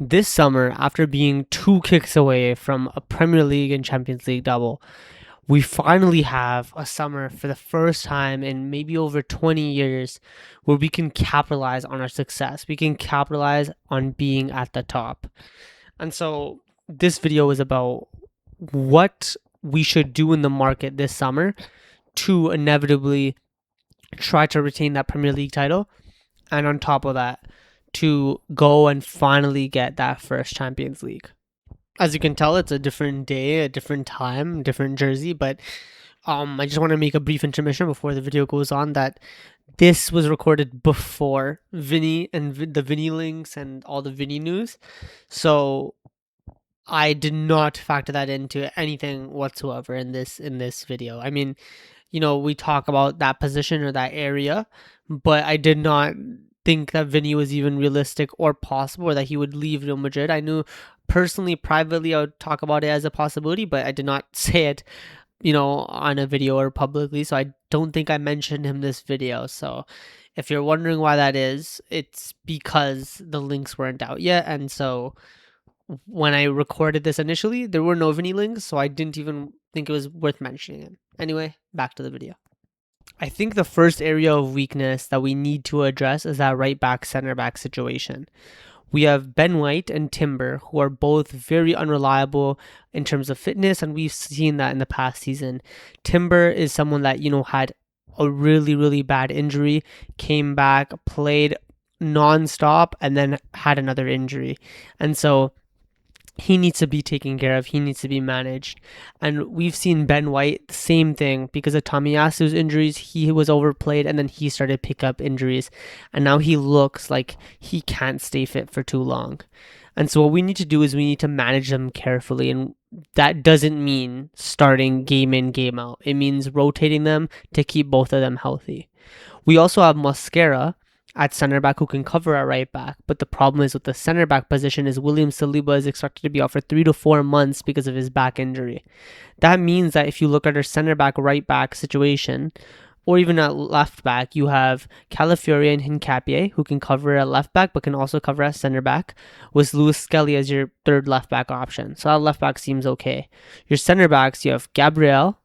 This summer, after being 2 kicks away from a Premier League and Champions League double, we finally have a summer for the first time in maybe over 20 years where we can capitalize on our success. We can capitalize on being at the top. And so this video is about what we should do in the market this summer to inevitably try to retain that Premier League title. And on top of that, to go and finally get that first Champions League. As you can tell, it's a different day, a different time, different jersey, but I just want to make a brief intermission before the video goes on that this was recorded before Vinny and the Vinny links and all the Vinny news. So I did not factor that into anything whatsoever in this video. I mean, we talk about that position or that area, but I did not think that Vinny was even realistic or possible, or that he would leave Real Madrid. I knew personally, privately, I would talk about it as a possibility, but I did not say it, on a video or publicly. So I don't think I mentioned him this video. So if you're wondering why that is, it's because the links weren't out yet. And so when I recorded this initially, there were no Vinny links, so I didn't even think it was worth mentioning him. Anyway, back to the video. I think the first area of weakness that we need to address is that right back, center back situation. We have Ben White and Timber, who are both very unreliable in terms of fitness, and we've seen that in the past season. Timber is someone that, had a really, really bad injury, came back, played non-stop, and then had another injury. And so he needs to be taken care of. He needs to be managed. And we've seen Ben White, same thing, because of Tomiyasu's injuries. He was overplayed, and then he started to pick up injuries. And now he looks like he can't stay fit for too long. And so what we need to do is we need to manage them carefully. And that doesn't mean starting game in, game out. It means rotating them to keep both of them healthy. We also have Mosquera at center back who can cover at right back, but the problem is with the center back position is William Saliba is expected to be out for 3 to 4 months because of his back injury. That means that if you look at our center back, right back situation, or even at left back, you have Calafiori and Hincapié who can cover at left back but can also cover at center back, with Lewis Skelly as your third left back option. So that left back seems okay. Your center backs, you have Gabriel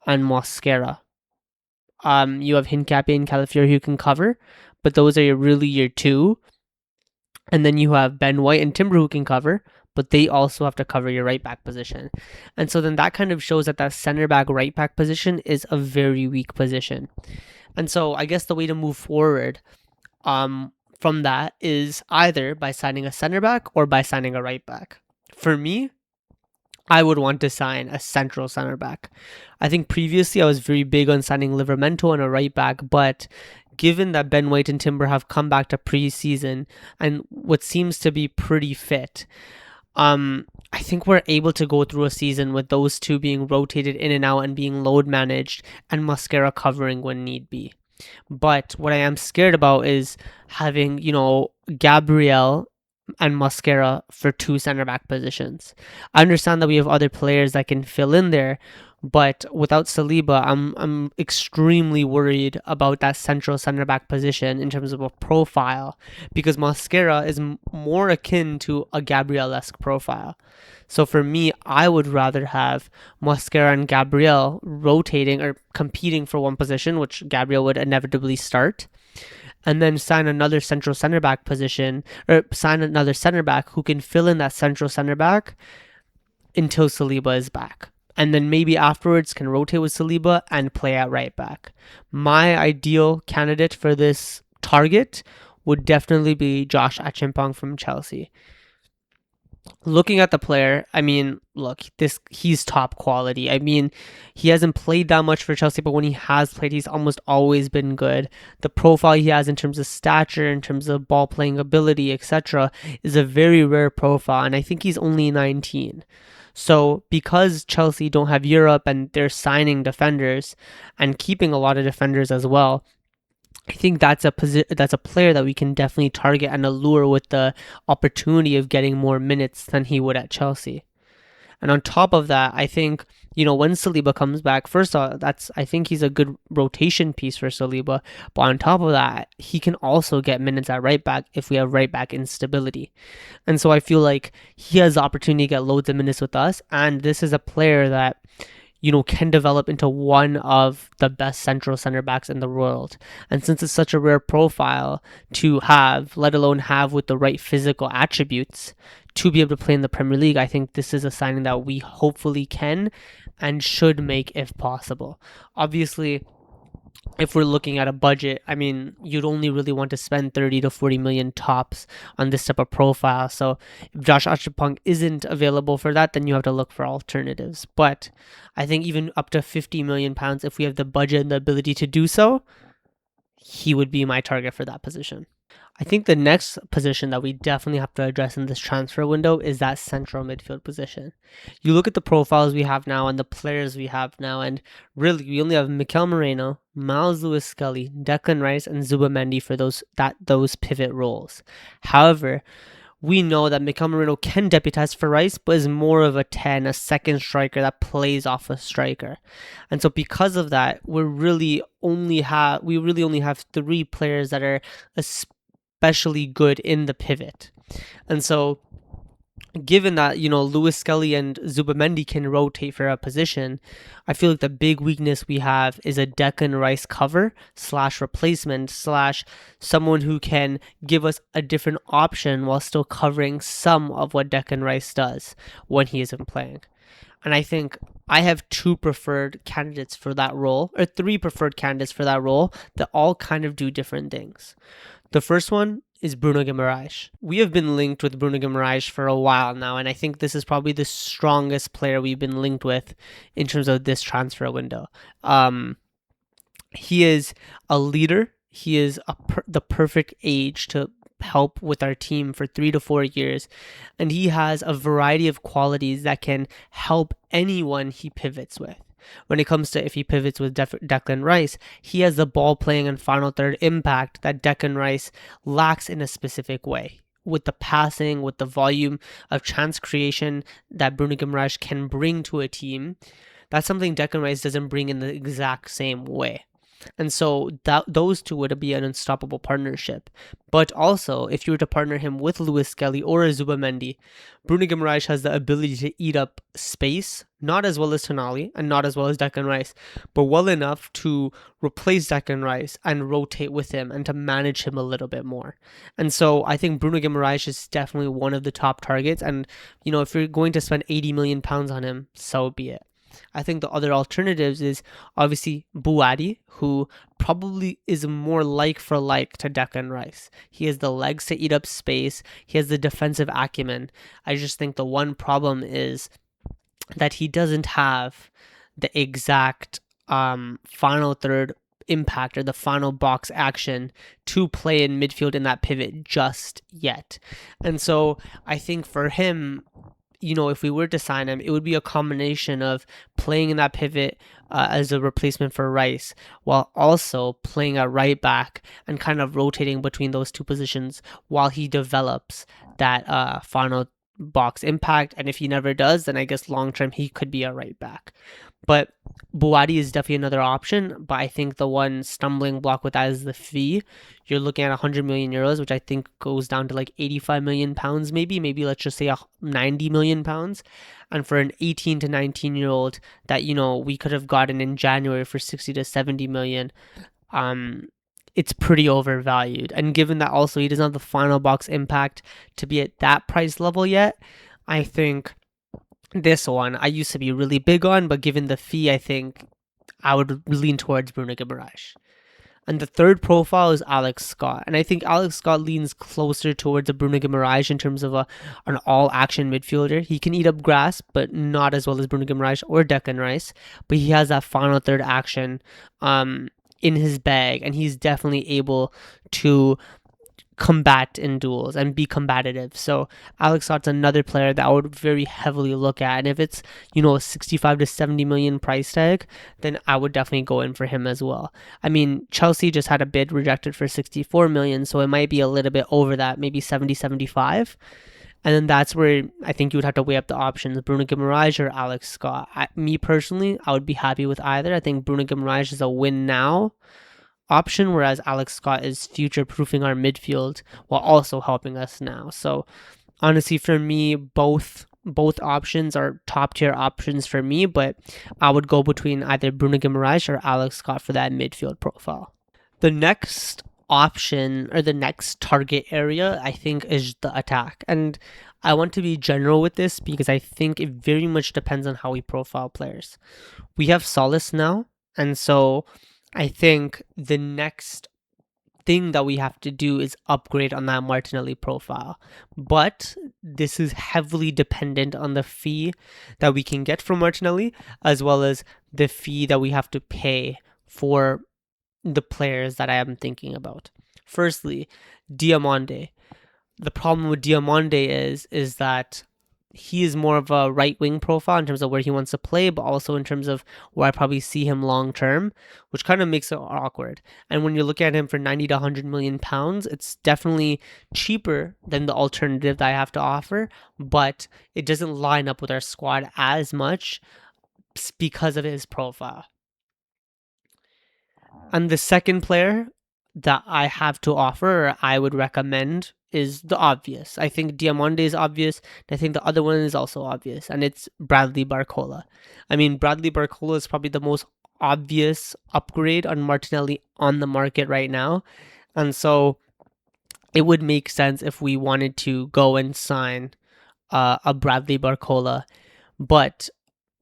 and Mosquera. You have Hincapié and Calafiori who can cover, but those are your two. And then you have Ben White and Timber who can cover, but they also have to cover your right back position. And so then that kind of shows that center back, right back position is a very weak position. And so I guess the way to move forward from that is either by signing a center back or by signing a right back. For me, I would want to sign a central center back. I think previously I was very big on signing Livramento and a right back, but given that Ben White and Timber have come back to preseason and what seems to be pretty fit, I think we're able to go through a season with those two being rotated in and out and being load managed and Mosquera covering when need be. But what I am scared about is having, Gabriel and Mosquera for 2 center back positions. I understand that we have other players that can fill in there, but without Saliba, I'm extremely worried about that central center back position in terms of a profile, because Mosquera is more akin to a Gabriel-esque profile. So for me, I would rather have Mosquera and Gabriel rotating or competing for one position, which Gabriel would inevitably start, and then sign another central center back position, or sign another center back who can fill in that central center back until Saliba is back. And then maybe afterwards can rotate with Saliba and play at right back. My ideal candidate for this target would definitely be Josh Achimpong from Chelsea. Looking at the player, he's top quality. He hasn't played that much for Chelsea, but when he has played, he's almost always been good. The profile he has in terms of stature, in terms of ball playing ability, etc., is a very rare profile, and I think he's only 19. So because Chelsea don't have Europe and they're signing defenders and keeping a lot of defenders as well, I think that's a player that we can definitely target and allure with the opportunity of getting more minutes than he would at Chelsea. And on top of that, I think when Saliba comes back, first off, I think he's a good rotation piece for Saliba. But on top of that, he can also get minutes at right back if we have right back instability. And so I feel like he has the opportunity to get loads of minutes with us. And this is a player that can develop into one of the best central center backs in the world. And since it's such a rare profile to have, let alone have with the right physical attributes to be able to play in the Premier League, I think this is a signing that we hopefully can and should make if possible. Obviously, if we're looking at a budget, I mean, you'd only really want to spend 30 to 40 million tops on this type of profile. So if Josh Archipong isn't available for that, then you have to look for alternatives. But I think even up to 50 million pounds, if we have the budget and the ability to do so, he would be my target for that position. I think the next position that we definitely have to address in this transfer window is that central midfield position. You look at the profiles we have now and the players we have now, and really we only have Mikel Moreno, Miles Lewis-Skelly, Declan Rice, and Zubamendi for those pivot roles. However, we know that Mikel Moreno can deputize for Rice, but is more of a 10, a second striker that plays off a striker. And so because of that, we really only have 3 players that are especially good in the pivot. And so given that, Lewis-Skelly and Zubamendi can rotate for a position, I feel like the big weakness we have is a Declan Rice cover / replacement / someone who can give us a different option while still covering some of what Declan Rice does when he isn't playing. And I think I have 2 preferred candidates for that role, or 3 preferred candidates for that role that all kind of do different things. The first one is Bruno Guimaraes. We have been linked with Bruno Guimaraes for a while now, and I think this is probably the strongest player we've been linked with in terms of this transfer window. He is a leader. He is the perfect age to help with our team for 3 to 4 years, and he has a variety of qualities that can help anyone he pivots with. When it comes to if he pivots with Declan Rice, he has the ball playing and final third impact that Declan Rice lacks in a specific way. With the passing, with the volume of chance creation that Bruno Guimaraes can bring to a team, that's something Declan Rice doesn't bring in the exact same way. And so those 2 would be an unstoppable partnership. But also, if you were to partner him with Lewis-Skelly or a Zubamendi, Bruno Guimaraes has the ability to eat up space, not as well as Tonali and not as well as Declan Rice, but well enough to replace Declan Rice and rotate with him and to manage him a little bit more. And so I think Bruno Guimaraes is definitely one of the top targets. And, if you're going to spend 80 million pounds on him, so be it. I think the other alternatives is obviously Buadi, who probably is more like for like to Declan Rice. He has the legs to eat up space. He has the defensive acumen. I just think the one problem is that he doesn't have the exact final third impact or the final box action to play in midfield in that pivot just yet. And so I think for him, if we were to sign him, it would be a combination of playing in that pivot as a replacement for Rice, while also playing at right back and kind of rotating between those 2 positions while he develops that final box impact. And if he never does, then I guess long term he could be a right back. But Buadi is definitely another option, but I think the one stumbling block with that is the fee. You're looking at 100 million euros, which I think goes down to like 85 million pounds, maybe let's just say 90 million pounds. And for an 18 to 19-year-old that, we could have gotten in January for 60 to 70 million, it's pretty overvalued. And given that also he doesn't have the final box impact to be at that price level yet, I think this one I used to be really big on, but given the fee, I think I would lean towards Bruno Guimaraes. And the third profile is Alex Scott. And I think Alex Scott leans closer towards a Bruno Guimaraes in terms of an all-action midfielder. He can eat up grass, but not as well as Bruno Guimaraes or Declan Rice. But he has that final third action in his bag, and he's definitely able to combat in duels and be combative. So Alex Scott's another player that I would very heavily look at, and if it's a 65 to 70 million price tag, then I would definitely go in for him as well. I mean, Chelsea just had a bid rejected for 64 million, so it might be a little bit over that, maybe 70, 75. And then that's where I think you would have to weigh up the options: Bruno Guimaraes or Alex Scott. Me personally, I would be happy with either. I think Bruno Guimaraes is a win now option, whereas Alex Scott is future proofing our midfield while also helping us now. So honestly, for me, both options are top tier options for me, but I would go between either Bruno Guimaraes or Alex Scott for that midfield profile. The next option or the next target area, I think, is the attack. And I want to be general with this because I think it very much depends on how we profile players. We have Solace now, and so I think the next thing that we have to do is upgrade on that Martinelli profile. But this is heavily dependent on the fee that we can get from Martinelli, as well as the fee that we have to pay for the players that I am thinking about. Firstly, Diomande. The problem with Diomande is that he is more of a right wing profile in terms of where he wants to play, but also in terms of where I probably see him long term, which kind of makes it awkward. And when you look at him for 90 to 100 million pounds, it's definitely cheaper than the alternative that I have to offer, but it doesn't line up with our squad as much because of his profile. And the second player that I have to offer, or I would recommend, is the obvious. I think Diomande is obvious, and I think the other one is also obvious, and it's Bradley Barcola. I mean, Bradley Barcola is probably the most obvious upgrade on Martinelli on the market right now, and so it would make sense if we wanted to go and sign a Bradley Barcola, but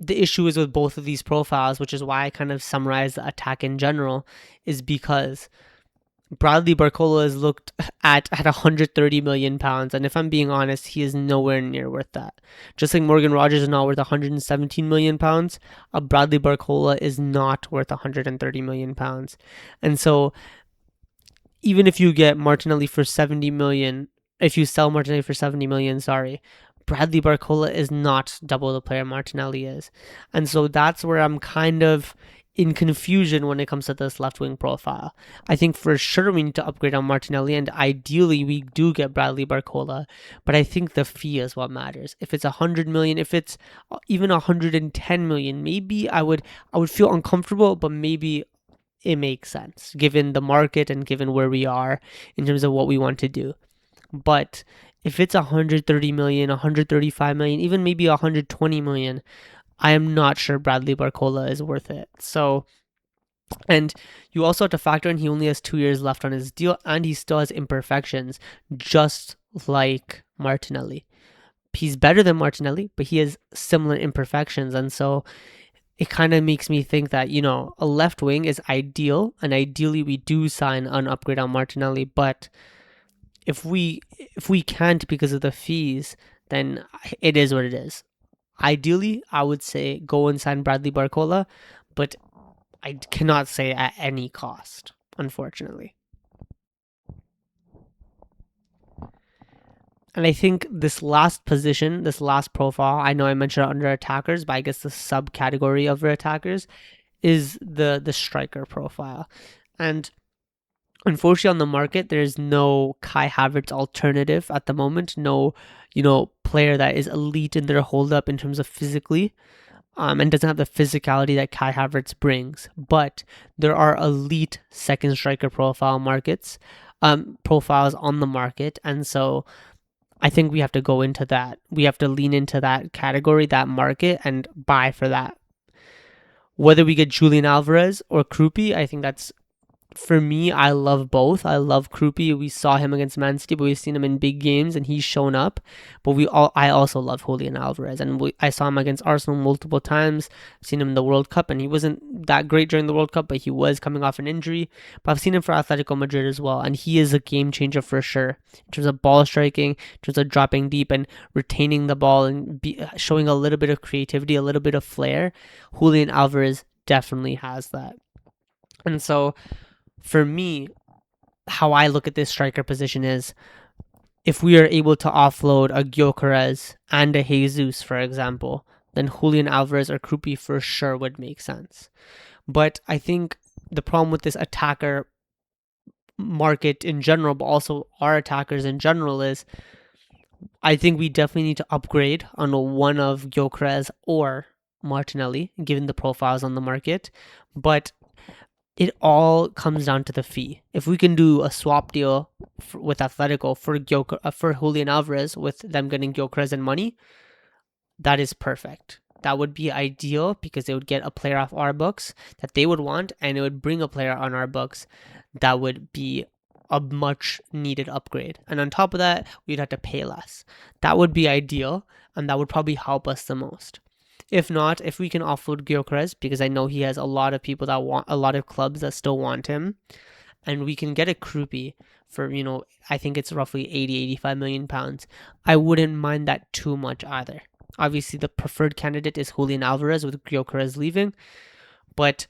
the issue is with both of these profiles, which is why I kind of summarize the attack in general, is because Bradley Barcola is looked at 130 million pounds, and if I'm being honest, he is nowhere near worth that. Just like Morgan Rogers is not worth 117 million pounds, a Bradley Barcola is not worth 130 million pounds. And so even if you get Martinelli for 70 million, if you sell Martinelli for 70 million, Bradley Barcola is not double the player Martinelli is. And so that's where I'm kind of in confusion when it comes to this left wing profile. I think for sure we need to upgrade on Martinelli, and ideally we do get Bradley Barcola, but I think the fee is what matters. If it's 100 million, if it's even 110 million, maybe I would feel uncomfortable, but maybe it makes sense given the market and given where we are in terms of what we want to do. But if it's 130 million, 135 million, even maybe 120 million, I am not sure Bradley Barcola is worth it. So, and you also have to factor in he only has 2 years left on his deal, and he still has imperfections, just like Martinelli. He's better than Martinelli, but he has similar imperfections, and so it kind of makes me think that, a left wing is ideal, and ideally we do sign an upgrade on Martinelli, but if we can't because of the fees, then it is what it is. Ideally, I would say go and sign Bradley Barcola, but I cannot say at any cost, unfortunately. And I think this last position, this last profile, I know I mentioned under attackers, but I guess the subcategory of attackers is the striker profile. And unfortunately, on the market, there's no Kai Havertz alternative at the moment. No, player that is elite in their hold up in terms of physically, and doesn't have the physicality that Kai Havertz brings. But there are elite second striker profiles on the market, and so I think we have to go into that. We have to lean into that category, that market, and buy for that. Whether we get Julian Alvarez or Krupi, I think that's, for me, I love both. I love Krupi. We saw him against Man City, but we've seen him in big games, and he's shown up. But I also love Julian Alvarez, and I saw him against Arsenal multiple times. I've seen him in the World Cup, and he wasn't that great during the World Cup, but he was coming off an injury. But I've seen him for Atletico Madrid as well, and he is a game changer for sure in terms of ball striking, in terms of dropping deep and retaining the ball, and showing a little bit of creativity, a little bit of flair. Julian Alvarez definitely has that, and so, for me, how I look at this striker position is if we are able to offload a Gyökeres and a Jesus, for example, then Julian Alvarez or Krupi for sure would make sense. But I think the problem with this attacker market in general, but also our attackers in general, is I think we definitely need to upgrade on one of Gyökeres or Martinelli, given the profiles on the market. But it all comes down to the fee. If we can do a swap deal with Atletico for Julian Alvarez, with them getting Gyökeres and money, that is perfect. That would be ideal because it would get a player off our books that they would want, and it would bring a player on our books that would be a much needed upgrade. And on top of that, we'd have to pay less. That would be ideal, and that would probably help us the most. If not, if we can offload Gyökeres, because I know he has a lot of people that want, a lot of clubs that still want him, and we can get a Krupi for, I think it's roughly 85 million pounds. I wouldn't mind that too much either. Obviously, the preferred candidate is Julian Alvarez with Gyökeres leaving, but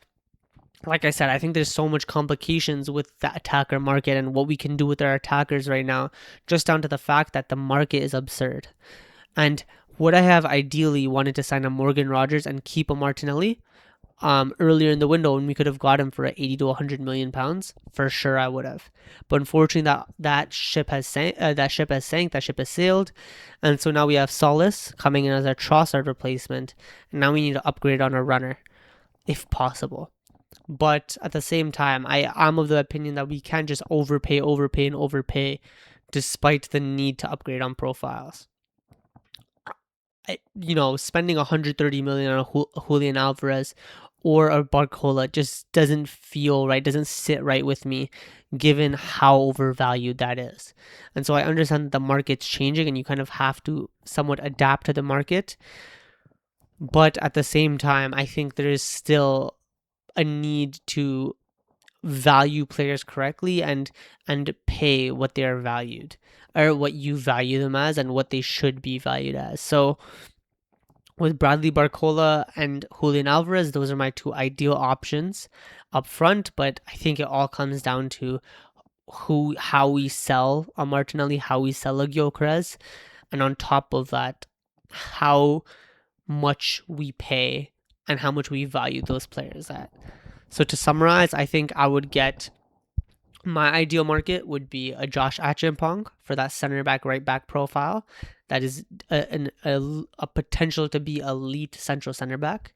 like I said, I think there's so much complications with the attacker market and what we can do with our attackers right now, just down to the fact that the market is absurd. And would I have ideally wanted to sign a Morgan Rogers and keep a Martinelli earlier in the window when we could have got him for 80 to 100 million pounds? For sure, I would have. But unfortunately, that ship has sank. That ship has sailed, and so now we have Solis coming in as our Trossard replacement, and now we need to upgrade on our runner, if possible. But at the same time, I'm of the opinion that we can't just overpay, despite the need to upgrade on profiles. Spending 130 million on a Julian Alvarez or a Barcola just doesn't feel right, doesn't sit right with me, given how overvalued that is. And so I understand that the market's changing and you kind of have to somewhat adapt to the market. But at the same time, I think there is still a need to value players correctly and pay what they are valued, or what you value them as and what they should be valued as. So with Bradley Barcola and Julian Alvarez, those are my two ideal options up front, but I think it all comes down to how we sell a Martinelli, how we sell a Gyökeres, and on top of that, how much we pay and how much we value those players at. So to summarize, I think I would get, my ideal market would be a Josh Achimpong for that center back, right back profile. That is a potential to be elite central center back.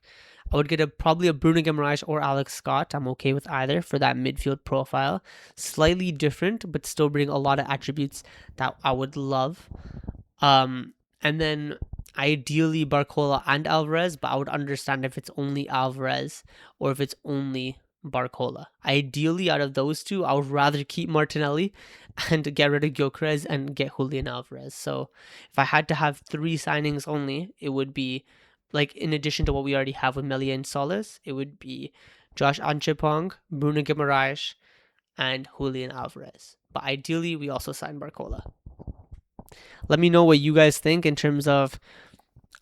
I would get probably a Bruno Guimaraes or Alex Scott. I'm okay with either for that midfield profile. Slightly different, but still bring a lot of attributes that I would love. And then ideally Barcola and Alvarez, but I would understand if it's only Alvarez or if it's only Barcola. Ideally, out of those two, I would rather keep Martinelli and get rid of Gyökeres and get Julian Alvarez. So if I had to have 3 signings only, it would be, like, in addition to what we already have with Melia and Solis, it would be Josh Achimpong, Bruno Guimaraes, and Julian Alvarez. But ideally, we also sign Barcola. Let me know what you guys think in terms of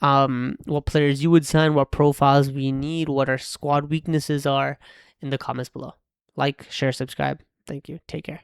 what players you would sign, what profiles we need, what our squad weaknesses are in the comments below. Like, share, subscribe. Thank you. Take care.